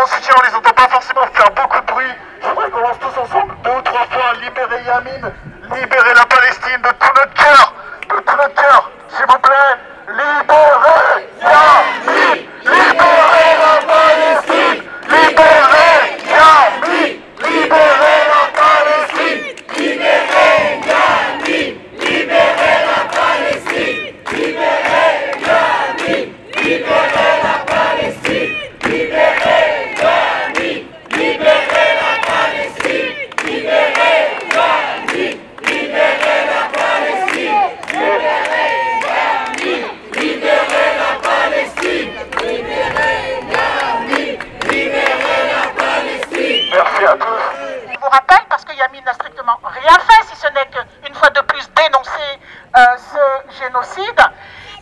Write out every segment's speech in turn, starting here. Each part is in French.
mon soutien, on les entend pas forcément faire beaucoup de bruit. Je voudrais qu'on lance tous ensemble 2 ou 3 fois libérer Yamin, libérer la Palestine de tout notre cœur, s'il vous plaît. Libérer Yamin, libérer la Palestine, libérer Yamin, libérer la Palestine, libérer Yamin, libérer la Palestine, libérer Yamin, libérer la Palestine, libérer Yamin, libérer la Palestine, libérer Yamin, libérer la Palestine, libérer Yamin, libérer la Palestine, libérer Yamin, libérer la Palestine. Merci à tous. Je vous rappelle, parce que Yamin n'a strictement rien fait, si ce n'est qu'une fois de plus dénoncer ce génocide.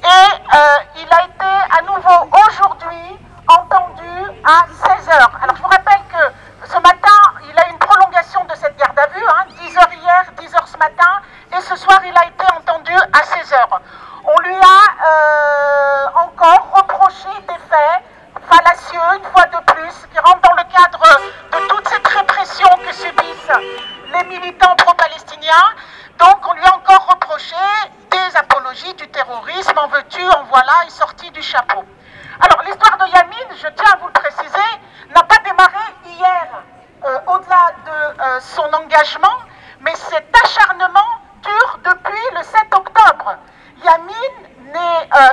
Et il a été à nouveau aujourd'hui entendu à 16h. Alors je vous rappelle que ce matin, il a une prolongation de cette garde à vue, 10h hier, 10h ce matin, et ce soir il a été entendu à 16h. On lui a encore reproché des faits fallacieux, une fois de plus, qui rentrent dans le cadre de toute cette répression que subissent les militants pro-palestiniens. Donc on lui a encore reproché des apologies du terrorisme, en veux-tu, en voilà, est sorti du chapeau. Alors l'histoire de Yamin, je tiens à vous le préciser, n'a pas démarré hier, au-delà de son engagement, mais cet acharnement dure depuis le 7 octobre. Yamin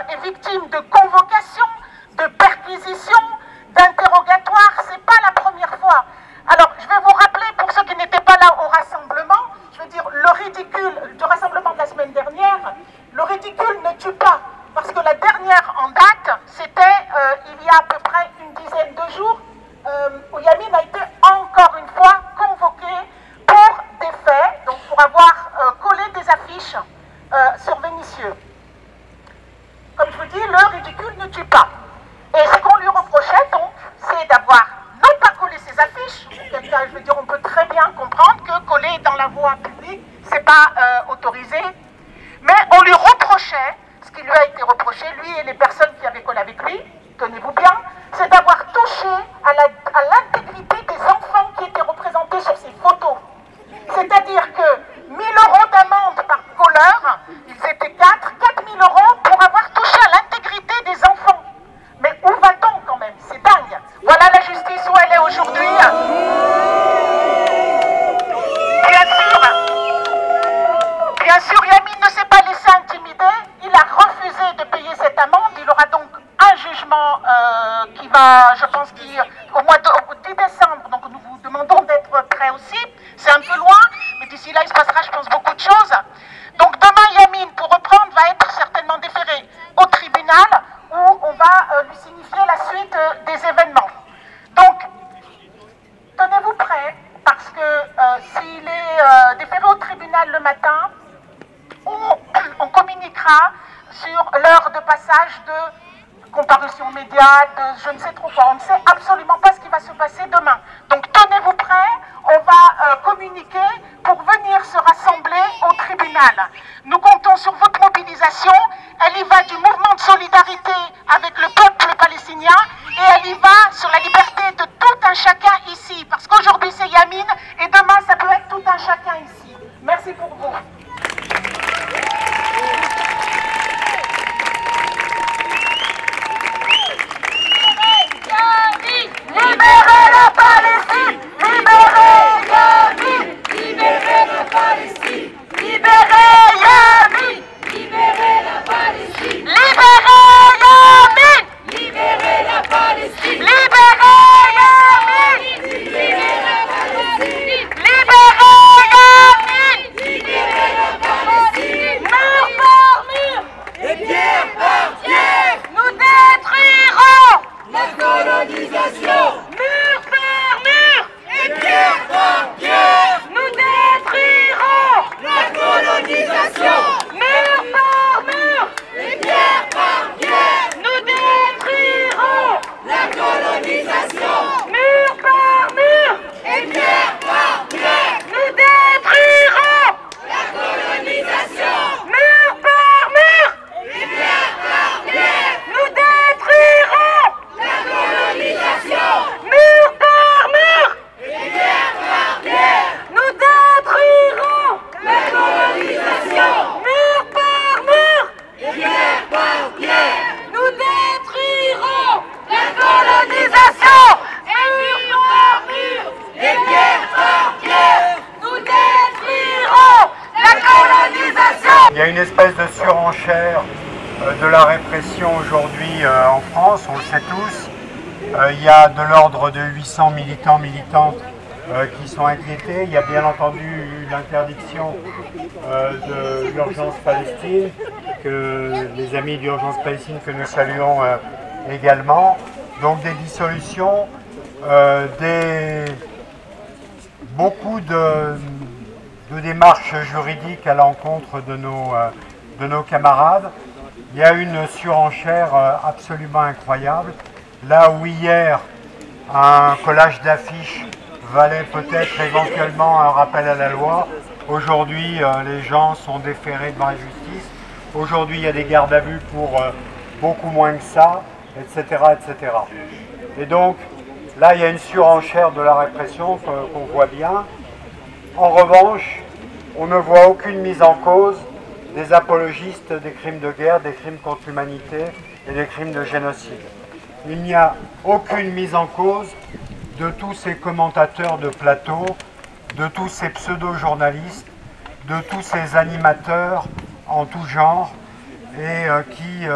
est victime de convocations, de perquisitions, d'interrogatoires, c'est pas la première fois. Alors je vais vous rappeler, pour ceux qui n'étaient pas là au rassemblement, je veux dire, le ridicule du rassemblement de la semaine dernière, le ridicule ne tue pas, parce que la dernière en date, c'était il y a à peu près une dizaine de jours, où Yamin a été encore une fois convoqué pour des faits, donc pour avoir collé des affiches sur Vénissieux. Comme je vous dis, le ridicule ne tue pas. Et ce qu'on lui reprochait donc, c'est d'avoir non pas collé ses affiches, auquel cas, je veux dire, on peut très bien comprendre que coller dans la voie publique, c'est pas autorisé, mais on lui reprochait, ce qui lui a été reproché, lui et les personnes qui avaient collé avec lui, tenez-vous bien, c'est d'avoir touché à l'intégrité des enfants qui étaient représentés sur ces photos. C'est-à-dire que 1 000 € d'amende par colleur, ils étaient 4 000 € pour avoir touché à l'intégrité des enfants. Mais où va-t-on quand même? C'est dingue. Voilà la justice où elle est aujourd'hui. Bien sûr, Yamin ne s'est pas laissé intimider. Il a refusé de payer cette amende. Il aura donc un jugement qui va, je pense, au mois de 10 décembre. Donc nous vous demandons d'être prêts aussi. C'est un peu loin, mais d'ici là, il se passera, je pense, beaucoup de choses. Donc demain, Yamin, pour reprendre, va être certainement déféré au tribunal où on va lui signifier la suite des événements. Donc, tenez-vous prêts, parce que s'il est déféré au tribunal le matin, on communiquera sur l'heure de passage de comparution médias, de je ne sais trop quoi. On ne sait absolument pas ce qui va se passer demain. Donc tenez-vous prêts, on va communiquer pour venir se rassembler au tribunal. Nous comptons sur votre mobilisation. Elle y va du mouvement de solidarité avec le peuple palestinien et elle y va sur la liberté de tout un chacun ici. Parce qu'aujourd'hui c'est Yamin et demain ça peut être tout un chacun ici. Merci pour vous. Libérez la Palestine! Libérez Yamin! Libérez la Palestine! Libérez Yamin! Libérez la Palestine! Libérez Yamin! Libérez la Palestine! Libérez Yamin! Libérez la Palestine! Libérez Yamin! Libérez la Palestine! a une espèce de surenchère de la répression aujourd'hui en France, on le sait tous. Il y a de l'ordre de 800 militants, militantes qui sont inquiétés. Il y a bien entendu eu l'interdiction de l'urgence Palestine, que les amis d'urgence Palestine que nous saluons également. Donc des dissolutions, beaucoup de démarches juridiques à l'encontre de nos camarades. Il y a une surenchère absolument incroyable. Là où hier, un collage d'affiches valait peut-être éventuellement un rappel à la loi, aujourd'hui les gens sont déférés devant la justice. Aujourd'hui il y a des gardes à vue pour beaucoup moins que ça, etc., etc. Et donc là il y a une surenchère de la répression qu'on voit bien. En revanche, on ne voit aucune mise en cause des apologistes des crimes de guerre, des crimes contre l'humanité et des crimes de génocide. Il n'y a aucune mise en cause de tous ces commentateurs de plateau, de tous ces pseudo-journalistes, de tous ces animateurs en tout genre et qui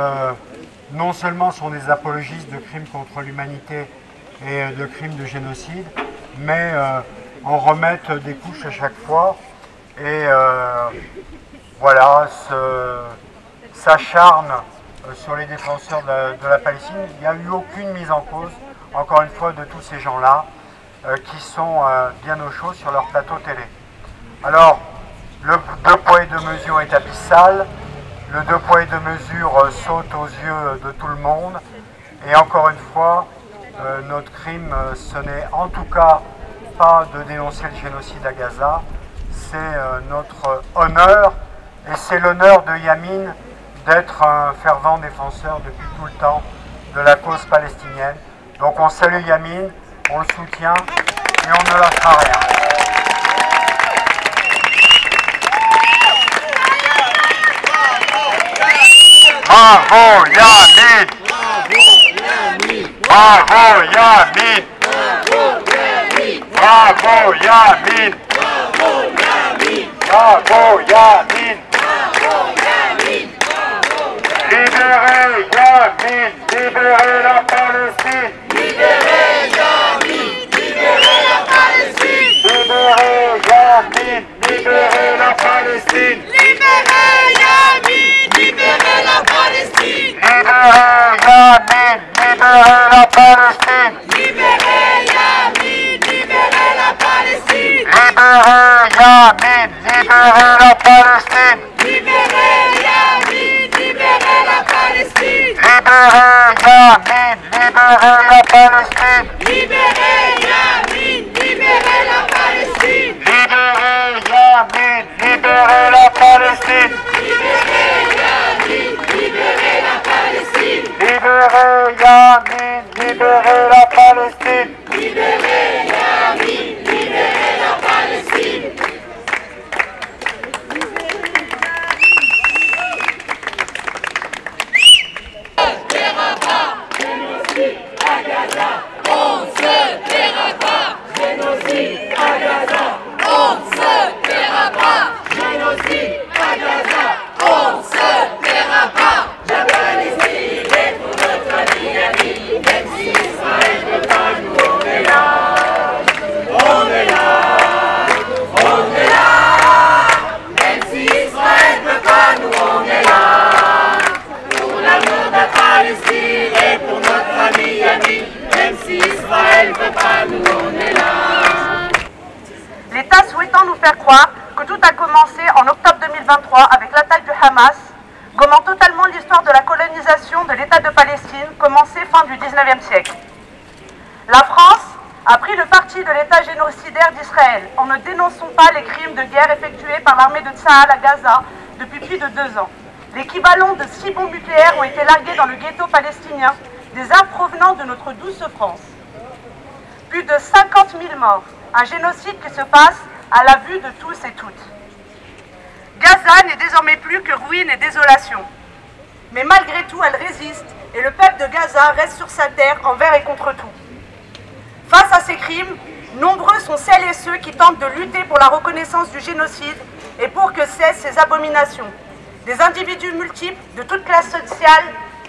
non seulement sont des apologistes de crimes contre l'humanité et de crimes de génocide, mais en remettent des couches à chaque fois et voilà, s'acharnent sur les défenseurs de la Palestine. Il n'y a eu aucune mise en cause, encore une fois, de tous ces gens-là qui sont bien au chaud sur leur plateau télé. Alors, le deux poids et deux mesures est abyssal, le deux poids et deux mesures saute aux yeux de tout le monde, et encore une fois, notre crime, ce n'est en tout cas pas de dénoncer le génocide à Gaza, c'est notre honneur, et c'est l'honneur de Yamin d'être un fervent défenseur depuis tout le temps de la cause palestinienne. Donc on salue Yamin, on le soutient et on ne lâchera rien. Bravo Yamin! Bravo Yamin! Bravo Yamin! Bravo Yamin! Libérez Yamin! Libérez la Palestine! Libérez Yamin, libérez la Palestine. Libérez Yamin! Libérez la Palestine! Libérez Yamin, libérez la Palestine. Libérez Yamin! Libérez la Palestine! Libérez Yamin, libérez la Palestine. Libérez Yamin! Libérez la Palestine! Libérez Yamin, libérez la Palestine. Libérez Yamin! Libérez la Palestine! Libérez Yamin, libérez la Palestine. Libérez Yamin! Libérez la Palestine! Libérez Yamin, libérez la Palestine. Libérez Yamin! Libérez la Palestine! Libérez Yamin, libérez la Palestine. On se taira pas. Génocide à Gaza. On se taira pas. Génocide à Gaza. On se taira pas. La Palestine est pour notre ami, même si Israël ne veut pas, nous on est là. On est là. On est là. Même si Israël ne veut pas, nous on est là. Pour l'amour de la Palestine et pour notre ami Yamin. Même si Israël ne veut pas, nous on est là. L'État souhaitant nous faire croire que tout a commencé en octobre 2023 avec l'attaque du Hamas, gommant totalement l'histoire de la colonisation de l'État de Palestine commencée fin du 19e siècle. La France a pris le parti de l'État génocidaire d'Israël en ne dénonçant pas les crimes de guerre effectués par l'armée de Tsahal à Gaza depuis plus de 2 ans. L'équivalent de 6 bombes nucléaires ont été larguées dans le ghetto palestinien, des armes provenant de notre douce France. Plus de 50 000 morts, un génocide qui se passe à la vue de tous et toutes. Gaza n'est désormais plus que ruine et désolation. Mais malgré tout, elle résiste et le peuple de Gaza reste sur sa terre envers et contre tout. Face à ces crimes, nombreux sont celles et ceux qui tentent de lutter pour la reconnaissance du génocide et pour que cessent ces abominations. Des individus multiples de toutes classes sociales,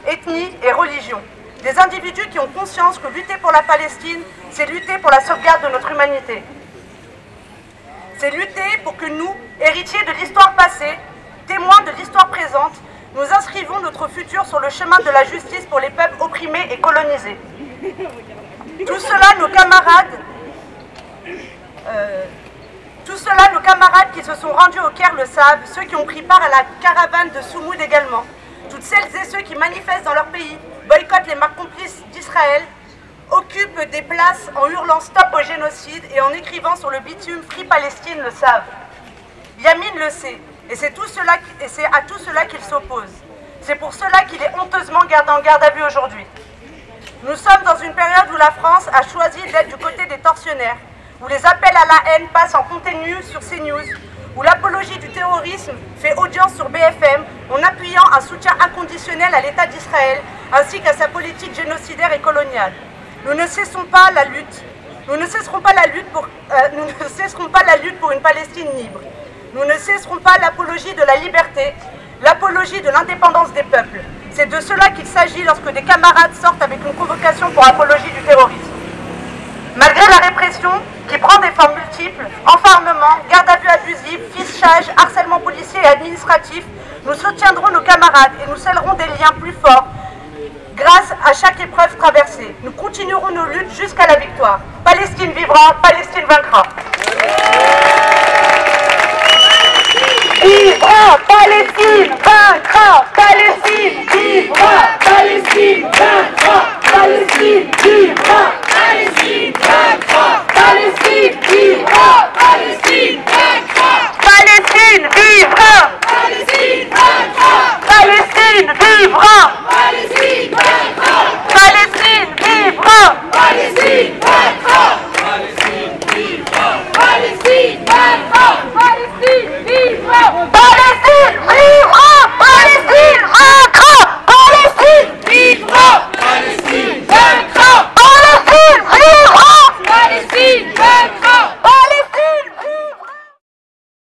ethnies et religions. Des individus qui ont conscience que lutter pour la Palestine, c'est lutter pour la sauvegarde de notre humanité. C'est lutter pour que nous, héritiers de l'histoire passée, témoins de l'histoire présente, nous inscrivons notre futur sur le chemin de la justice pour les peuples opprimés et colonisés. Tout cela, nos camarades qui se sont rendus au Caire le savent, ceux qui ont pris part à la caravane de Soumoud également, toutes celles et ceux qui manifestent dans leur pays, boycottent les marques complices d'Israël, occupent des places en hurlant stop au génocide et en écrivant sur le bitume Free Palestine le savent. Yamin le sait, et c'est à tout cela qu'il s'oppose. C'est pour cela qu'il est honteusement gardé en garde à vue aujourd'hui. Nous sommes dans une période où la France a choisi d'être du côté des tortionnaires, où les appels à la haine passent en continu sur CNews, où l'apologie du terrorisme fait audience sur BFM en appuyant un soutien inconditionnel à l'État d'Israël ainsi qu'à sa politique génocidaire et coloniale. Nous ne cesserons pas la lutte pour une Palestine libre. Nous ne cesserons pas l'apologie de la liberté, l'apologie de l'indépendance des peuples. C'est de cela qu'il s'agit lorsque des camarades sortent avec une convocation pour apologie du terrorisme. Malgré la répression, qui prend des formes multiples, enfermement, garde à vue abusive, fichage, harcèlement policier et administratif, nous soutiendrons nos camarades et nous scellerons des liens plus forts grâce à chaque épreuve traversée. Nous continuerons nos luttes jusqu'à la victoire. Palestine vivra, Palestine vaincra. Vivra, Palestine vaincra, Palestine vivra, Palestine vaincra, Palestine vivra, Palestine vaincra.